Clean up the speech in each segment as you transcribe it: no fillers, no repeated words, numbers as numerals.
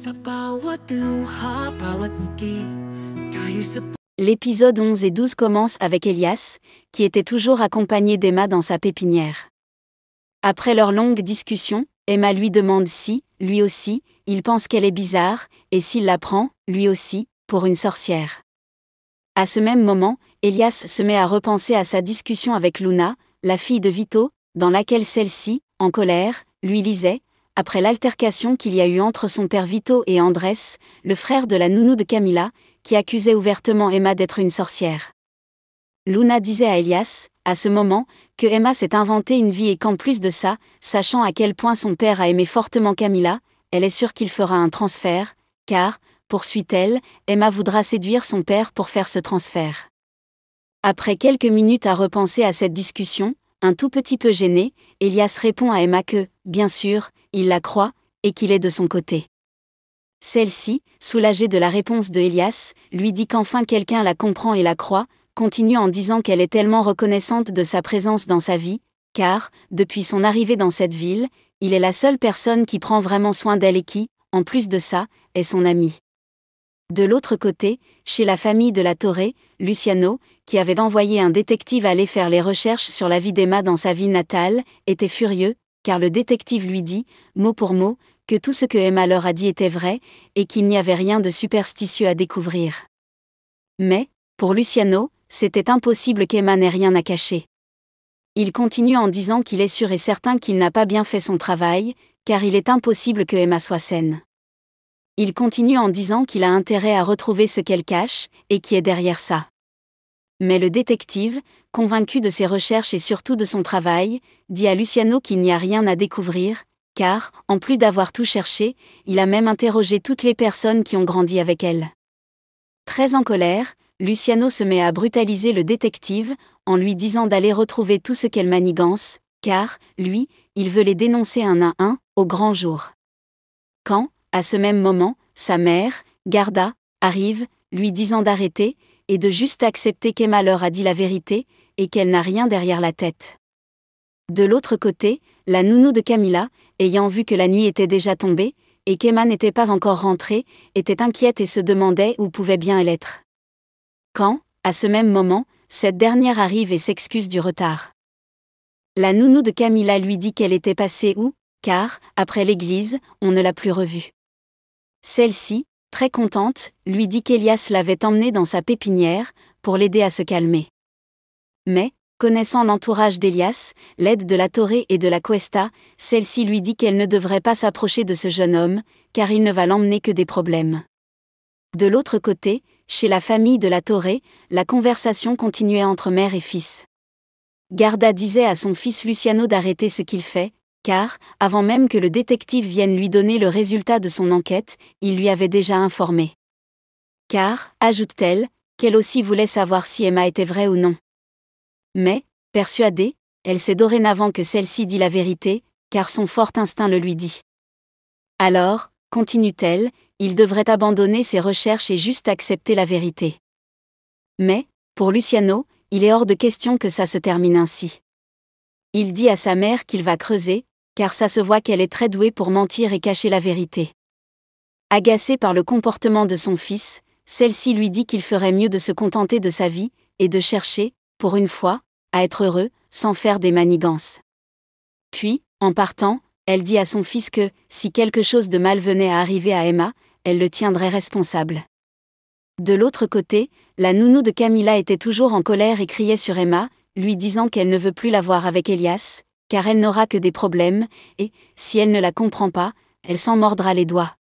Sa bawat luha, bawat ngiti, tayo sa L'épisode 11 et 12 commence avec Elias, qui était toujours accompagné d'Emma dans sa pépinière. Après leur longue discussion, Emma lui demande si, lui aussi, il pense qu'elle est bizarre, et s'il la prend, lui aussi, pour une sorcière. À ce même moment, Elias se met à repenser à sa discussion avec Luna, la fille de Vito, dans laquelle celle-ci, en colère, lui lisait, après l'altercation qu'il y a eu entre son père Vito et Andrés, le frère de la nounou de Camila, qui accusait ouvertement Emma d'être une sorcière. Luna disait à Elias, à ce moment, que Emma s'est inventé une vie et qu'en plus de ça, sachant à quel point son père a aimé fortement Camila, elle est sûre qu'il fera un transfert, car, poursuit-elle, Emma voudra séduire son père pour faire ce transfert. Après quelques minutes à repenser à cette discussion, un tout petit peu gêné, Elias répond à Emma que, bien sûr, il la croit, et qu'il est de son côté. Celle-ci, soulagée de la réponse de Elias, lui dit qu'enfin quelqu'un la comprend et la croit, continue en disant qu'elle est tellement reconnaissante de sa présence dans sa vie, car, depuis son arrivée dans cette ville, il est la seule personne qui prend vraiment soin d'elle et qui, en plus de ça, est son ami. De l'autre côté, chez la famille de la Torre, Luciano, qui avait envoyé un détective aller faire les recherches sur la vie d'Emma dans sa ville natale, était furieux, car le détective lui dit, mot pour mot, que tout ce que Emma leur a dit était vrai, et qu'il n'y avait rien de superstitieux à découvrir. Mais, pour Luciano, c'était impossible qu'Emma n'ait rien à cacher. Il continue en disant qu'il est sûr et certain qu'il n'a pas bien fait son travail, car il est impossible que Emma soit saine. Il continue en disant qu'il a intérêt à retrouver ce qu'elle cache, et qui est derrière ça. Mais le détective, convaincu de ses recherches et surtout de son travail, dit à Luciano qu'il n'y a rien à découvrir, car, en plus d'avoir tout cherché, il a même interrogé toutes les personnes qui ont grandi avec elle. Très en colère, Luciano se met à brutaliser le détective, en lui disant d'aller retrouver tout ce qu'elle manigance, car, lui, il veut les dénoncer un à un, au grand jour. Quand, à ce même moment, sa mère, Garda, arrive, lui disant d'arrêter, et de juste accepter qu'Emma leur a dit la vérité, et qu'elle n'a rien derrière la tête. De l'autre côté, la nounou de Camila, ayant vu que la nuit était déjà tombée, et qu'Emma n'était pas encore rentrée, était inquiète et se demandait où pouvait bien elle être. Quand, à ce même moment, cette dernière arrive et s'excuse du retard. La nounou de Camila lui dit qu'elle était passée où, car, après l'église, on ne l'a plus revue. Celle-ci, très contente, lui dit qu'Elias l'avait emmenée dans sa pépinière, pour l'aider à se calmer. Mais, connaissant l'entourage d'Elias, l'aide de la Torre et de la Cuesta, celle-ci lui dit qu'elle ne devrait pas s'approcher de ce jeune homme, car il ne va l'emmener que des problèmes. De l'autre côté, chez la famille de la Torre, la conversation continuait entre mère et fils. Garda disait à son fils Luciano d'arrêter ce qu'il fait, car, avant même que le détective vienne lui donner le résultat de son enquête, il lui avait déjà informé. Car, ajoute-t-elle, qu'elle aussi voulait savoir si Emma était vraie ou non. Mais, persuadée, elle sait dorénavant que celle-ci dit la vérité, car son fort instinct le lui dit. Alors, continue-t-elle, il devrait abandonner ses recherches et juste accepter la vérité. Mais, pour Luciano, il est hors de question que ça se termine ainsi. Il dit à sa mère qu'il va creuser, car ça se voit qu'elle est très douée pour mentir et cacher la vérité. Agacée par le comportement de son fils, celle-ci lui dit qu'il ferait mieux de se contenter de sa vie, et de chercher, pour une fois, à être heureux, sans faire des manigances. Puis, en partant, elle dit à son fils que, si quelque chose de mal venait à arriver à Emma, elle le tiendrait responsable. De l'autre côté, la nounou de Camila était toujours en colère et criait sur Emma, lui disant qu'elle ne veut plus la voir avec Elias, car elle n'aura que des problèmes, et, si elle ne la comprend pas, elle s'en mordra les doigts.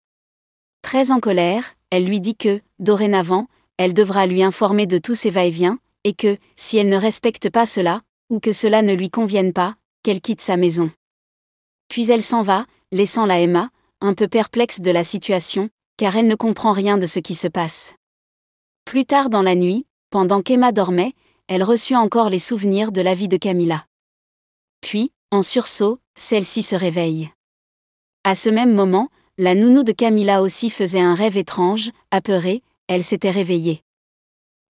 Très en colère, elle lui dit que, dorénavant, elle devra lui informer de tous ses va-et-vient, et que, si elle ne respecte pas cela, ou que cela ne lui convienne pas, qu'elle quitte sa maison. Puis elle s'en va, laissant la Emma, un peu perplexe de la situation, car elle ne comprend rien de ce qui se passe. Plus tard dans la nuit, pendant qu'Emma dormait, elle reçut encore les souvenirs de la vie de Camila. Puis, en sursaut, celle-ci se réveille. À ce même moment, la nounou de Camila aussi faisait un rêve étrange, apeurée, elle s'était réveillée.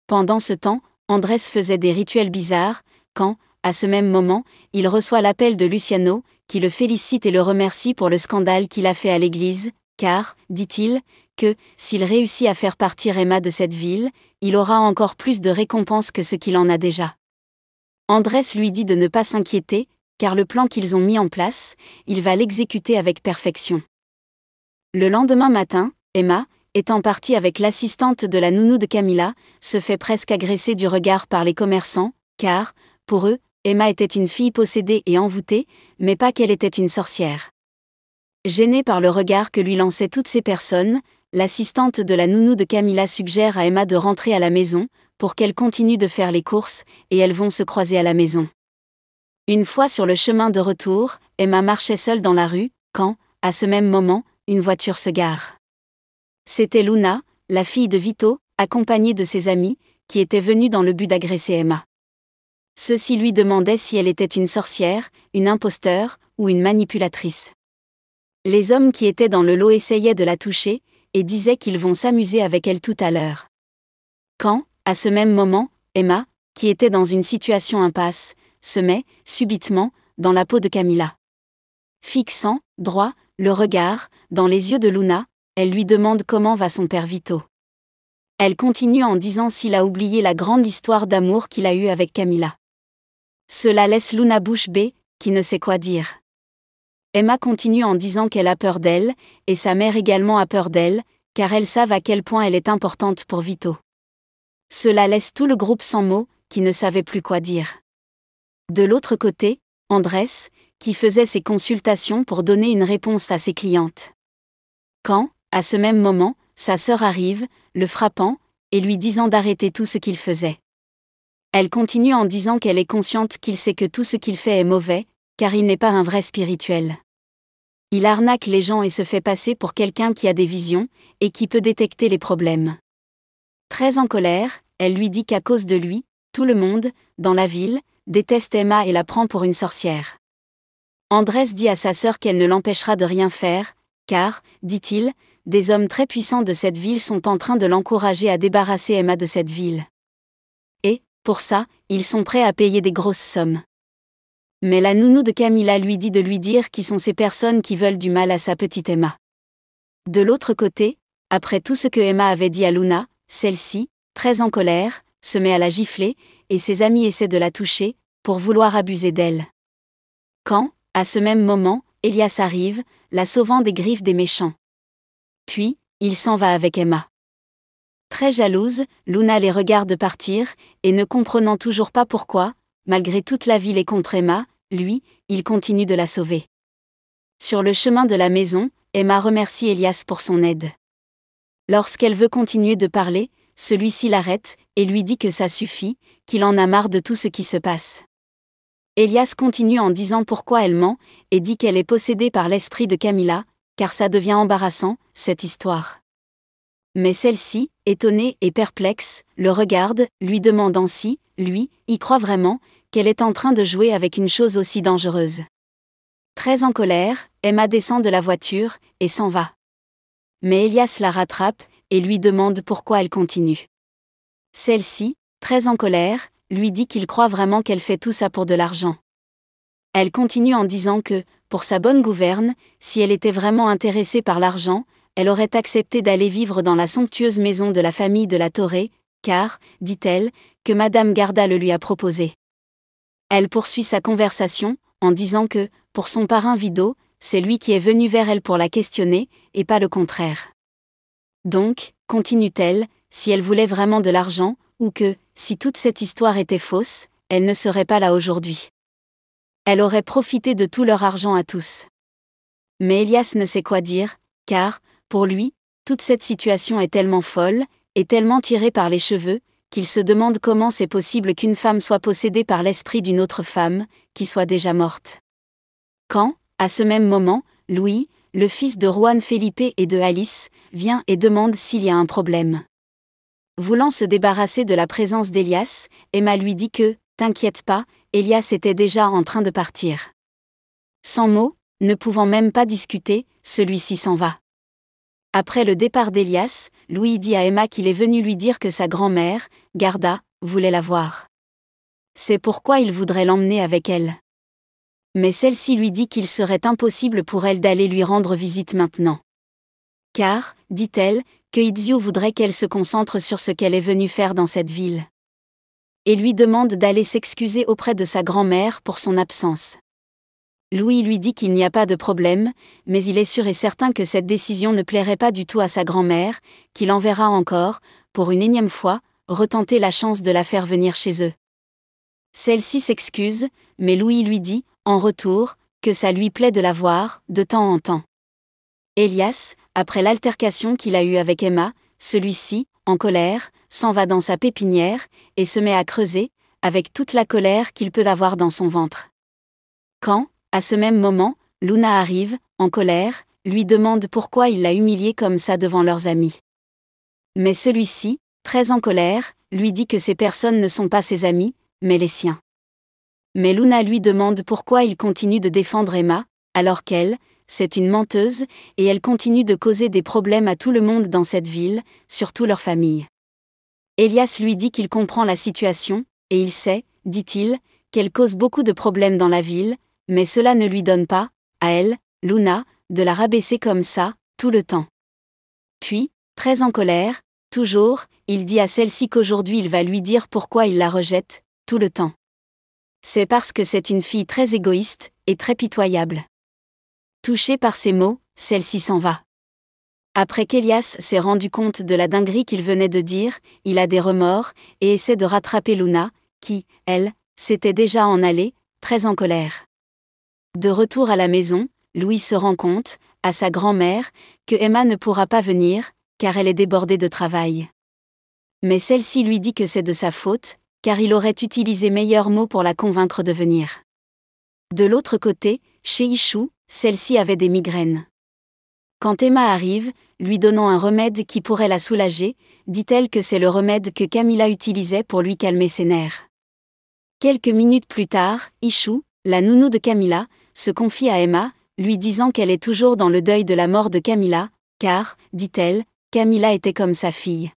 Pendant ce temps, Andrés faisait des rituels bizarres, quand, à ce même moment, il reçoit l'appel de Luciano, qui le félicite et le remercie pour le scandale qu'il a fait à l'église, car, dit-il, que, s'il réussit à faire partir Emma de cette ville, il aura encore plus de récompenses que ce qu'il en a déjà. Andrés lui dit de ne pas s'inquiéter, car le plan qu'ils ont mis en place, il va l'exécuter avec perfection. Le lendemain matin, Emma, étant partie avec l'assistante de la nounou de Camila, se fait presque agresser du regard par les commerçants, car, pour eux, Emma était une fille possédée et envoûtée, mais pas qu'elle était une sorcière. Gênée par le regard que lui lançaient toutes ces personnes, l'assistante de la nounou de Camila suggère à Emma de rentrer à la maison, pour qu'elle continue de faire les courses, et elles vont se croiser à la maison. Une fois sur le chemin de retour, Emma marchait seule dans la rue, quand, à ce même moment, une voiture se gare. C'était Luna, la fille de Vito, accompagnée de ses amis, qui était venue dans le but d'agresser Emma. Ceux-ci lui demandaient si elle était une sorcière, une imposteur, ou une manipulatrice. Les hommes qui étaient dans le lot essayaient de la toucher, et disaient qu'ils vont s'amuser avec elle tout à l'heure. Quand, à ce même moment, Emma, qui était dans une situation impasse, se met, subitement, dans la peau de Camila. Fixant, droit, le regard, dans les yeux de Luna, elle lui demande comment va son père Vito. Elle continue en disant s'il a oublié la grande histoire d'amour qu'il a eue avec Camila. Cela laisse Luna bouche bée, qui ne sait quoi dire. Emma continue en disant qu'elle a peur d'elle, et sa mère également a peur d'elle, car elles savent à quel point elle est importante pour Vito. Cela laisse tout le groupe sans mots, qui ne savait plus quoi dire. De l'autre côté, Andrés, qui faisait ses consultations pour donner une réponse à ses clientes. Quand, à ce même moment, sa sœur arrive, le frappant, et lui disant d'arrêter tout ce qu'il faisait. Elle continue en disant qu'elle est consciente qu'il sait que tout ce qu'il fait est mauvais, car il n'est pas un vrai spirituel. Il arnaque les gens et se fait passer pour quelqu'un qui a des visions, et qui peut détecter les problèmes. Très en colère, elle lui dit qu'à cause de lui, tout le monde, dans la ville, déteste Emma et la prend pour une sorcière. Andrés dit à sa sœur qu'elle ne l'empêchera de rien faire, car, dit-il, des hommes très puissants de cette ville sont en train de l'encourager à débarrasser Emma de cette ville. Et, pour ça, ils sont prêts à payer des grosses sommes. Mais la nounou de Camila lui dit de lui dire qui sont ces personnes qui veulent du mal à sa petite Emma. De l'autre côté, après tout ce que Emma avait dit à Luna, celle-ci, très en colère, se met à la gifler, et ses amis essaient de la toucher, pour vouloir abuser d'elle. Quand, à ce même moment, Elias arrive, la sauvant des griffes des méchants. Puis, il s'en va avec Emma. Très jalouse, Luna les regarde partir, et ne comprenant toujours pas pourquoi, malgré toute la ville est contre Emma, lui, il continue de la sauver. Sur le chemin de la maison, Emma remercie Elias pour son aide. Lorsqu'elle veut continuer de parler, celui-ci l'arrête, et lui dit que ça suffit, qu'il en a marre de tout ce qui se passe. Elias continue en disant pourquoi elle ment, et dit qu'elle est possédée par l'esprit de Camila, car ça devient embarrassant, cette histoire. Mais celle-ci, étonnée et perplexe, le regarde, lui demandant si, lui, y croit vraiment, qu'elle est en train de jouer avec une chose aussi dangereuse. Très en colère, Emma descend de la voiture, et s'en va. Mais Elias la rattrape, et lui demande pourquoi elle continue. Celle-ci, très en colère, lui dit qu'il croit vraiment qu'elle fait tout ça pour de l'argent. Elle continue en disant que, pour sa bonne gouverne, si elle était vraiment intéressée par l'argent, elle aurait accepté d'aller vivre dans la somptueuse maison de la famille de la Torre, car, dit-elle, que Madame Garda le lui a proposé. Elle poursuit sa conversation, en disant que, pour son parrain Vido, c'est lui qui est venu vers elle pour la questionner, et pas le contraire. Donc, continue-t-elle, si elle voulait vraiment de l'argent, ou que, si toute cette histoire était fausse, elle ne serait pas là aujourd'hui. Elle aurait profité de tout leur argent à tous. Mais Elias ne sait quoi dire, car, pour lui, toute cette situation est tellement folle, et tellement tirée par les cheveux, qu'il se demande comment c'est possible qu'une femme soit possédée par l'esprit d'une autre femme, qui soit déjà morte. Quand, à ce même moment, Louis, le fils de Juan Felipe et de Alice, vient et demande s'il y a un problème. Voulant se débarrasser de la présence d'Elias, Emma lui dit que, t'inquiète pas, Elias était déjà en train de partir. Sans mots, ne pouvant même pas discuter, celui-ci s'en va. Après le départ d'Elias, Louis dit à Emma qu'il est venu lui dire que sa grand-mère, Garda, voulait la voir. C'est pourquoi il voudrait l'emmener avec elle. Mais celle-ci lui dit qu'il serait impossible pour elle d'aller lui rendre visite maintenant. Car, dit-elle, que Iziu voudrait qu'elle se concentre sur ce qu'elle est venue faire dans cette ville. Et lui demande d'aller s'excuser auprès de sa grand-mère pour son absence. Louis lui dit qu'il n'y a pas de problème, mais il est sûr et certain que cette décision ne plairait pas du tout à sa grand-mère, qu'il enverra encore, pour une énième fois, retenter la chance de la faire venir chez eux. Celle-ci s'excuse, mais Louis lui dit, en retour, que ça lui plaît de la voir, de temps en temps. Elias, après l'altercation qu'il a eue avec Emma, celui-ci, en colère, s'en va dans sa pépinière, et se met à creuser, avec toute la colère qu'il peut avoir dans son ventre. Quand, à ce même moment, Luna arrive, en colère, lui demande pourquoi il l'a humiliée comme ça devant leurs amis. Mais celui-ci, très en colère, lui dit que ces personnes ne sont pas ses amis, mais les siens. Mais Luna lui demande pourquoi il continue de défendre Emma, alors qu'elle, c'est une menteuse, et elle continue de causer des problèmes à tout le monde dans cette ville, surtout leur famille. Elias lui dit qu'il comprend la situation, et il sait, dit-il, qu'elle cause beaucoup de problèmes dans la ville, mais cela ne lui donne pas, à elle, Luna, de la rabaisser comme ça, tout le temps. Puis, très en colère, toujours, il dit à celle-ci qu'aujourd'hui il va lui dire pourquoi il la rejette, tout le temps. C'est parce que c'est une fille très égoïste, et très pitoyable. Touchée par ces mots, celle-ci s'en va. Après qu'Elias s'est rendu compte de la dinguerie qu'il venait de dire, il a des remords, et essaie de rattraper Luna, qui, elle, s'était déjà en allée, très en colère. De retour à la maison, Louis se rend compte, à sa grand-mère, que Emma ne pourra pas venir, car elle est débordée de travail. Mais celle-ci lui dit que c'est de sa faute, car il aurait utilisé meilleurs mots pour la convaincre de venir. De l'autre côté, chez Ichou, celle-ci avait des migraines. Quand Emma arrive, lui donnant un remède qui pourrait la soulager, dit-elle que c'est le remède que Camilla utilisait pour lui calmer ses nerfs. Quelques minutes plus tard, Ichou, la nounou de Camilla, se confie à Emma, lui disant qu'elle est toujours dans le deuil de la mort de Camilla, car, dit-elle, Camilla était comme sa fille.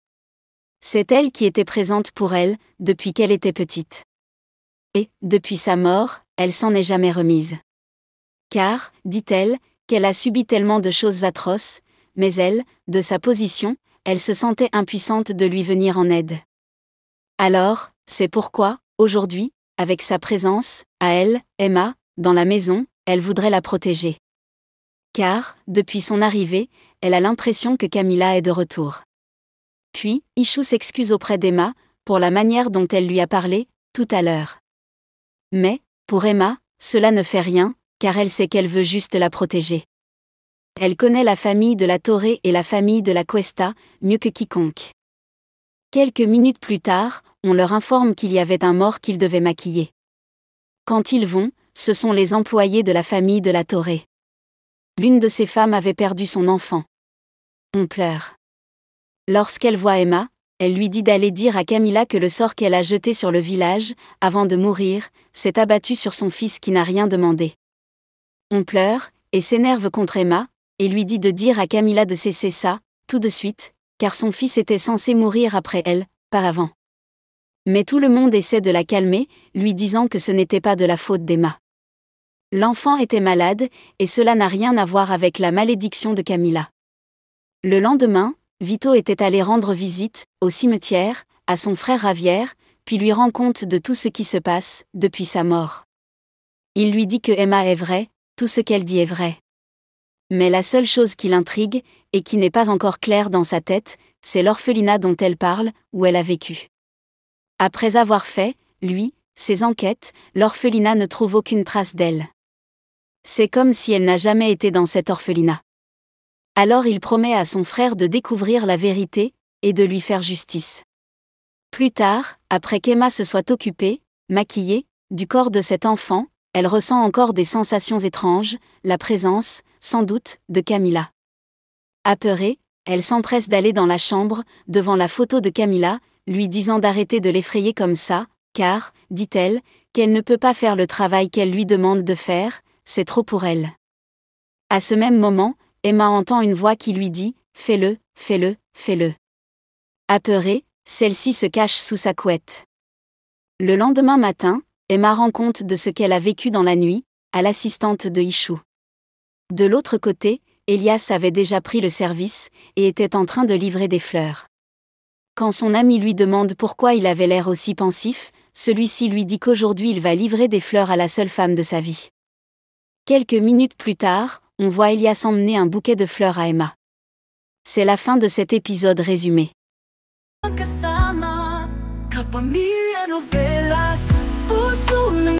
C'est elle qui était présente pour elle, depuis qu'elle était petite. Et, depuis sa mort, elle s'en est jamais remise. Car, dit-elle, qu'elle a subi tellement de choses atroces, mais elle, de sa position, elle se sentait impuissante de lui venir en aide. Alors, c'est pourquoi, aujourd'hui, avec sa présence, à elle, Emma, dans la maison, elle voudrait la protéger. Car, depuis son arrivée, elle a l'impression que Camilla est de retour. Puis, Ichou s'excuse auprès d'Emma, pour la manière dont elle lui a parlé, tout à l'heure. Mais, pour Emma, cela ne fait rien, car elle sait qu'elle veut juste la protéger. Elle connaît la famille de la Torre et la famille de la Cuesta, mieux que quiconque. Quelques minutes plus tard, on leur informe qu'il y avait un mort qu'ils devaient maquiller. Quand ils vont, ce sont les employés de la famille de la Torre. L'une de ces femmes avait perdu son enfant. On pleure. Lorsqu'elle voit Emma, elle lui dit d'aller dire à Camilla que le sort qu'elle a jeté sur le village, avant de mourir, s'est abattu sur son fils qui n'a rien demandé. On pleure, et s'énerve contre Emma, et lui dit de dire à Camilla de cesser ça, tout de suite, car son fils était censé mourir après elle, pas avant. Mais tout le monde essaie de la calmer, lui disant que ce n'était pas de la faute d'Emma. L'enfant était malade, et cela n'a rien à voir avec la malédiction de Camilla. Le lendemain, Vito était allé rendre visite, au cimetière, à son frère Javier, puis lui rend compte de tout ce qui se passe, depuis sa mort. Il lui dit que Emma est vraie, tout ce qu'elle dit est vrai. Mais la seule chose qui l'intrigue, et qui n'est pas encore claire dans sa tête, c'est l'orphelinat dont elle parle, où elle a vécu. Après avoir fait, lui, ses enquêtes, l'orphelinat ne trouve aucune trace d'elle. C'est comme si elle n'a jamais été dans cet orphelinat. Alors il promet à son frère de découvrir la vérité, et de lui faire justice. Plus tard, après qu'Emma se soit occupée, maquillée, du corps de cet enfant, elle ressent encore des sensations étranges, la présence, sans doute, de Camilla. Apeurée, elle s'empresse d'aller dans la chambre, devant la photo de Camilla, lui disant d'arrêter de l'effrayer comme ça, car, dit-elle, qu'elle ne peut pas faire le travail qu'elle lui demande de faire, c'est trop pour elle. À ce même moment, Emma entend une voix qui lui dit « Fais-le, fais-le, fais-le ». Apeurée, celle-ci se cache sous sa couette. Le lendemain matin, Emma rend compte de ce qu'elle a vécu dans la nuit, à l'assistante de Ichou. De l'autre côté, Elias avait déjà pris le service, et était en train de livrer des fleurs. Quand son ami lui demande pourquoi il avait l'air aussi pensif, celui-ci lui dit qu'aujourd'hui il va livrer des fleurs à la seule femme de sa vie. Quelques minutes plus tard, on voit Elias emmener un bouquet de fleurs à Emma. C'est la fin de cet épisode résumé. Kasama, kapamilya novelas, puso ng